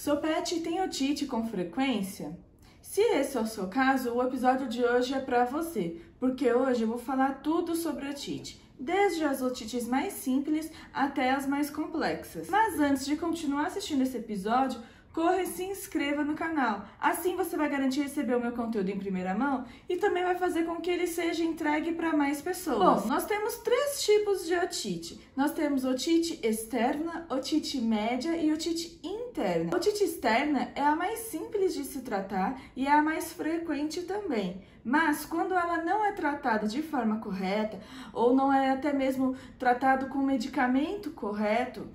Seu pet tem otite com frequência? Se esse é o seu caso, o episódio de hoje é para você, porque hoje eu vou falar tudo sobre otite, desde as otites mais simples até as mais complexas. Mas antes de continuar assistindo esse episódio, corra e se inscreva no canal. Assim você vai garantir receber o meu conteúdo em primeira mão e também vai fazer com que ele seja entregue para mais pessoas. Bom, nós temos 3 tipos de otite. Nós temos otite externa, otite média e otite interna. A otite externa é a mais simples de se tratar e é a mais frequente também. Mas quando ela não é tratada de forma correta ou não é até mesmo tratado com o medicamento correto,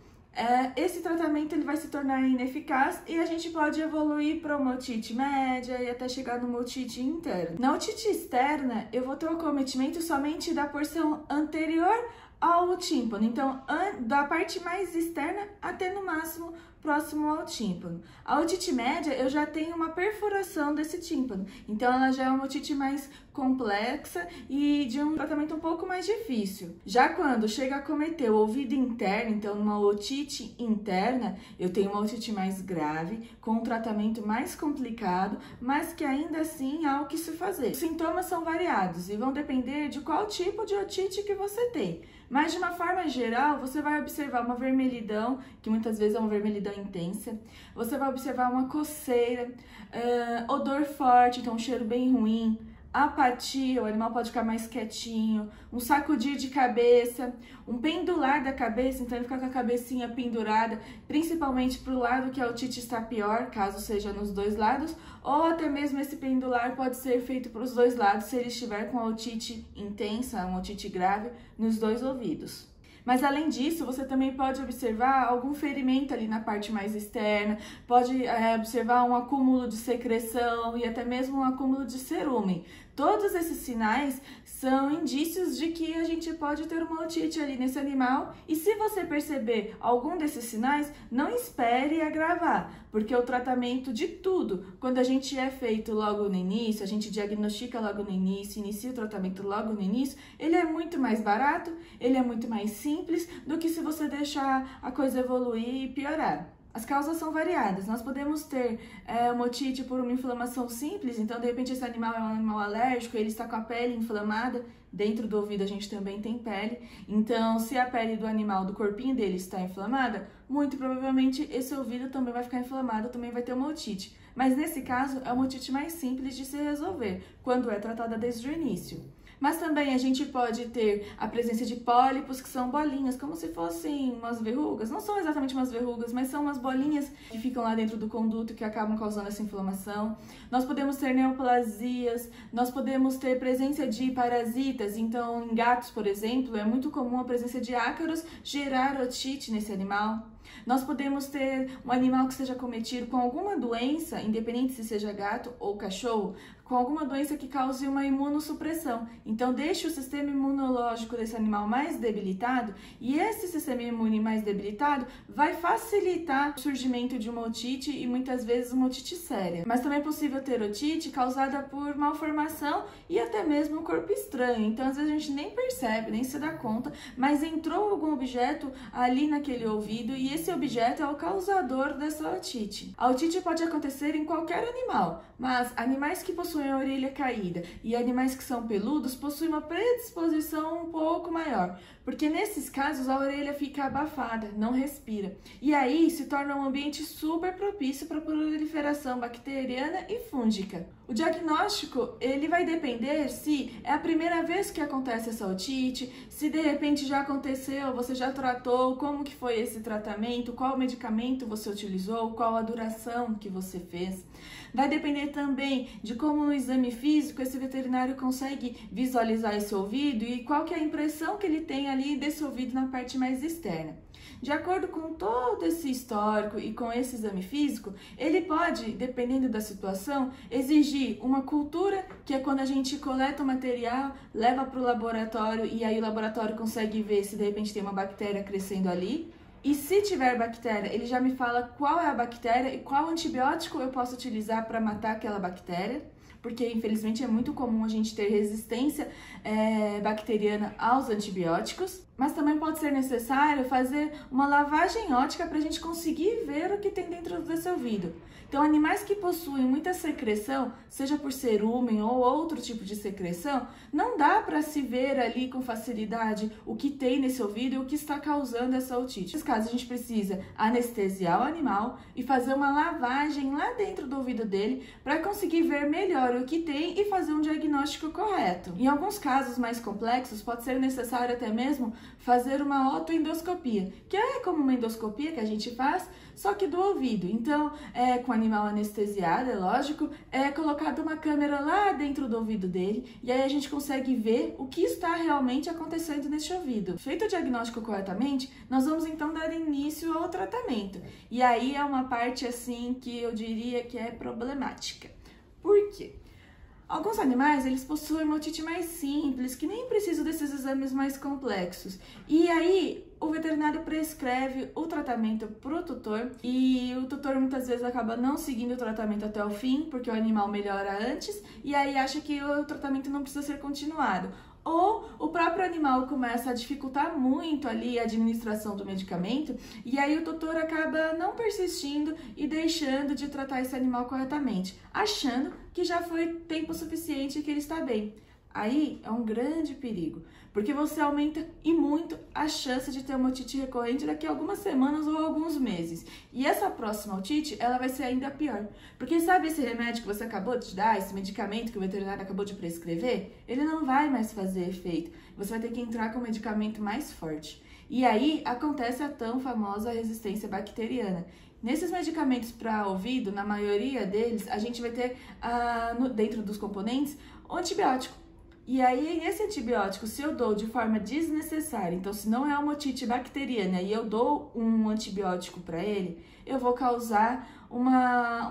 esse tratamento ele vai se tornar ineficaz e a gente pode evoluir para uma otite média e até chegar numa otite interna. Na otite externa, eu vou ter o acometimento somente da porção anterior ao tímpano, então da parte mais externa até no máximo próximo ao tímpano. A otite média, eu já tenho uma perfuração desse tímpano, então ela já é uma otite mais complexa e de um tratamento um pouco mais difícil. Já quando chega a acometer o ouvido interno, então numa otite interna, eu tenho uma otite mais grave, com um tratamento mais complicado, mas que ainda assim há o que se fazer. Os sintomas são variados e vão depender de qual tipo de otite que você tem. Mas de uma forma geral, você vai observar uma vermelhidão, que muitas vezes é uma vermelhidão intensa. Você vai observar uma coceira, odor forte, então um cheiro bem ruim, apatia, o animal pode ficar mais quietinho, um sacudir de cabeça, um pendular da cabeça, então ele fica com a cabecinha pendurada, principalmente para o lado que a otite está pior, caso seja nos dois lados, ou até mesmo esse pendular pode ser feito para os dois lados se ele estiver com a otite intensa, uma otite grave, nos dois ouvidos. Mas além disso, você também pode observar algum ferimento ali na parte mais externa, pode observar um acúmulo de secreção e até mesmo um acúmulo de cerume. Todos esses sinais são indícios de que a gente pode ter uma otite ali nesse animal e se você perceber algum desses sinais, não espere agravar, porque o tratamento de tudo, quando a gente é feito logo no início, a gente diagnostica logo no início, inicia o tratamento logo no início, ele é muito mais barato, ele é muito mais simples do que se você deixar a coisa evoluir e piorar. As causas são variadas, nós podemos ter uma otite por uma inflamação simples, então de repente esse animal é um animal alérgico, ele está com a pele inflamada, dentro do ouvido a gente também tem pele, então se a pele do animal, do corpinho dele está inflamada, muito provavelmente esse ouvido também vai ficar inflamado, também vai ter uma otite. Mas nesse caso é uma otite mais simples de se resolver, quando é tratada desde o início. Mas também a gente pode ter a presença de pólipos, que são bolinhas, como se fossem umas verrugas. Não são exatamente umas verrugas, mas são umas bolinhas que ficam lá dentro do conduto que acabam causando essa inflamação. Nós podemos ter neoplasias, nós podemos ter presença de parasitas. Então, em gatos, por exemplo, é muito comum a presença de ácaros gerar otite nesse animal. Nós podemos ter um animal que seja acometido com alguma doença, independente se seja gato ou cachorro, com alguma doença que cause uma imunossupressão. Então, deixe o sistema imunológico desse animal mais debilitado e esse sistema imune mais debilitado vai facilitar o surgimento de uma otite e muitas vezes uma otite séria. Mas também é possível ter otite causada por malformação e até mesmo um corpo estranho. Então, às vezes a gente nem percebe, nem se dá conta, mas entrou algum objeto ali naquele ouvido e esse objeto é o causador dessa otite. A otite pode acontecer em qualquer animal, mas animais que possuem a orelha caída e animais que são peludos possuem uma predisposição um pouco maior, porque nesses casos a orelha fica abafada, não respira. E aí se torna um ambiente super propício para a proliferação bacteriana e fúngica. O diagnóstico, ele vai depender se é a primeira vez que acontece essa otite, se de repente já aconteceu, você já tratou, como que foi esse tratamento, qual medicamento você utilizou, qual a duração que você fez. Vai depender também de como no exame físico esse veterinário consegue visualizar esse ouvido e qual que é a impressão que ele tem ali desse ouvido na parte mais externa. De acordo com todo esse histórico e com esse exame físico, ele pode, dependendo da situação, exigir uma cultura, que é quando a gente coleta o material, leva para o laboratório e aí o laboratório consegue ver se de repente tem uma bactéria crescendo ali. E se tiver bactéria, ele já me fala qual é a bactéria e qual antibiótico eu posso utilizar para matar aquela bactéria. Porque infelizmente é muito comum a gente ter resistência bacteriana aos antibióticos. Mas também pode ser necessário fazer uma lavagem ótica para a gente conseguir ver o que tem dentro desse ouvido. Então, animais que possuem muita secreção, seja por cerúmen ou outro tipo de secreção, não dá para se ver ali com facilidade o que tem nesse ouvido e o que está causando essa otite. Nesse caso, a gente precisa anestesiar o animal e fazer uma lavagem lá dentro do ouvido dele para conseguir ver melhor o que tem e fazer um diagnóstico correto. Em alguns casos mais complexos, pode ser necessário até mesmo fazer uma otoendoscopia, que é como uma endoscopia que a gente faz, só que do ouvido. Então, com o animal anestesiado, é lógico, é colocada uma câmera lá dentro do ouvido dele e aí a gente consegue ver o que está realmente acontecendo neste ouvido. Feito o diagnóstico corretamente, nós vamos então dar início ao tratamento. E aí é uma parte assim que eu diria que é problemática. Por quê? Alguns animais, eles possuem uma otite mais simples, que nem precisam desses exames mais complexos. E aí, o veterinário prescreve o tratamento para o tutor e o tutor muitas vezes acaba não seguindo o tratamento até o fim, porque o animal melhora antes e aí acha que o tratamento não precisa ser continuado. Ou o próprio animal começa a dificultar muito ali a administração do medicamento e aí o tutor acaba não persistindo e deixando de tratar esse animal corretamente, achando que já foi tempo suficiente e que ele está bem. Aí é um grande perigo, porque você aumenta e muito a chance de ter uma otite recorrente daqui a algumas semanas ou alguns meses. E essa próxima otite, ela vai ser ainda pior. Porque sabe esse remédio que você acabou de dar, esse medicamento que o veterinário acabou de prescrever? Ele não vai mais fazer efeito. Você vai ter que entrar com um medicamento mais forte. E aí acontece a tão famosa resistência bacteriana. Nesses medicamentos para ouvido, na maioria deles, a gente vai ter dentro dos componentes o antibiótico. E aí, esse antibiótico, se eu dou de forma desnecessária, então se não é uma otite bacteriana e eu dou um antibiótico para ele, eu vou causar um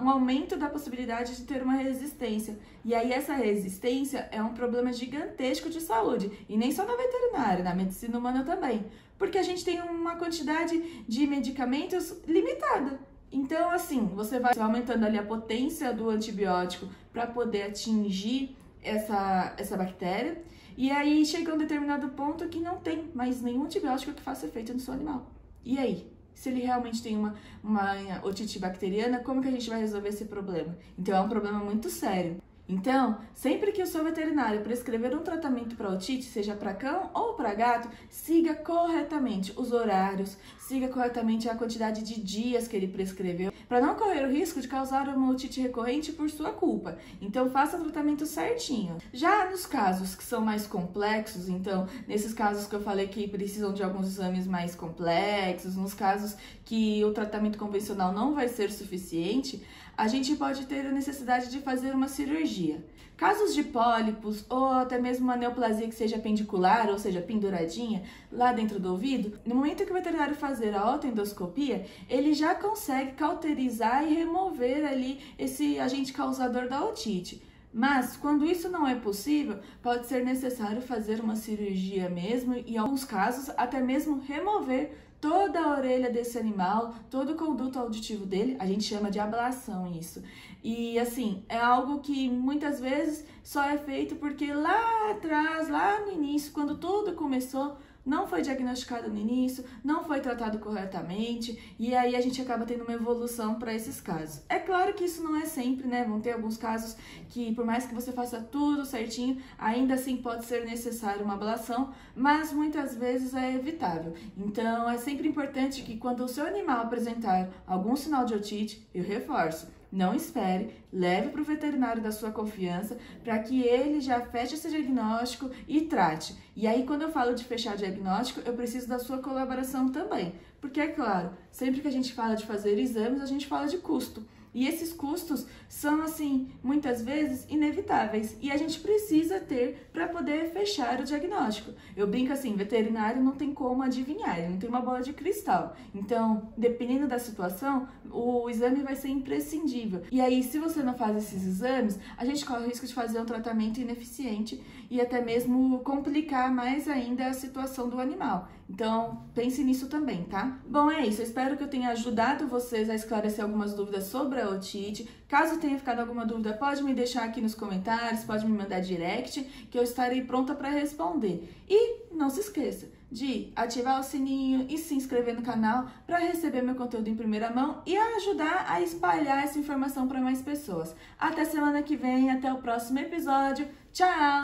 aumento da possibilidade de ter uma resistência. E aí essa resistência é um problema gigantesco de saúde, e nem só na veterinária, na medicina humana também, porque a gente tem uma quantidade de medicamentos limitada. Então, assim, você vai aumentando ali a potência do antibiótico para poder atingir essa bactéria, e aí chega um determinado ponto que não tem mais nenhum antibiótico que faça efeito no seu animal. E aí? Se ele realmente tem uma otite bacteriana, como que a gente vai resolver esse problema? Então é um problema muito sério. Então, sempre que o seu veterinário prescrever um tratamento para otite, seja para cão ou para gato, siga corretamente os horários, siga corretamente a quantidade de dias que ele prescreveu, para não correr o risco de causar uma otite recorrente por sua culpa. Então, faça o tratamento certinho. Já nos casos que são mais complexos, então, nesses casos que eu falei que precisam de alguns exames mais complexos, nos casos que o tratamento convencional não vai ser suficiente, a gente pode ter a necessidade de fazer uma cirurgia. Casos de pólipos ou até mesmo uma neoplasia que seja pendicular, ou seja, penduradinha, lá dentro do ouvido, no momento que o veterinário fazer a otoendoscopia, ele já consegue cauterizar e remover ali esse agente causador da otite. Mas, quando isso não é possível, pode ser necessário fazer uma cirurgia mesmo e, em alguns casos, até mesmo remover toda a orelha desse animal, todo o conduto auditivo dele, a gente chama de ablação isso. E assim, é algo que muitas vezes só é feito porque lá atrás, lá no início, quando tudo começou, não foi diagnosticado no início, não foi tratado corretamente, e aí a gente acaba tendo uma evolução para esses casos. É claro que isso não é sempre, né? Vão ter alguns casos que, por mais que você faça tudo certinho, ainda assim pode ser necessário uma ablação, mas muitas vezes é evitável. Então, é sempre importante que quando o seu animal apresentar algum sinal de otite, eu reforço, não espere, leve para o veterinário da sua confiança para que ele já feche esse diagnóstico e trate. E aí, quando eu falo de fechar diagnóstico, eu preciso da sua colaboração também. Porque, é claro, sempre que a gente fala de fazer exames, a gente fala de custo. E esses custos são, assim, muitas vezes inevitáveis e a gente precisa ter para poder fechar o diagnóstico. Eu brinco assim, veterinário não tem como adivinhar, ele não tem uma bola de cristal. Então, dependendo da situação, o exame vai ser imprescindível. E aí, se você não faz esses exames, a gente corre o risco de fazer um tratamento ineficiente e até mesmo complicar mais ainda a situação do animal. Então, pense nisso também, tá? Bom, é isso. Eu espero que eu tenha ajudado vocês a esclarecer algumas dúvidas sobre a otite. Caso tenha ficado alguma dúvida, pode me deixar aqui nos comentários, pode me mandar direct, que eu estarei pronta para responder. E não se esqueça, de ativar o sininho e se inscrever no canal para receber meu conteúdo em primeira mão e ajudar a espalhar essa informação para mais pessoas. Até semana que vem, até o próximo episódio. Tchau!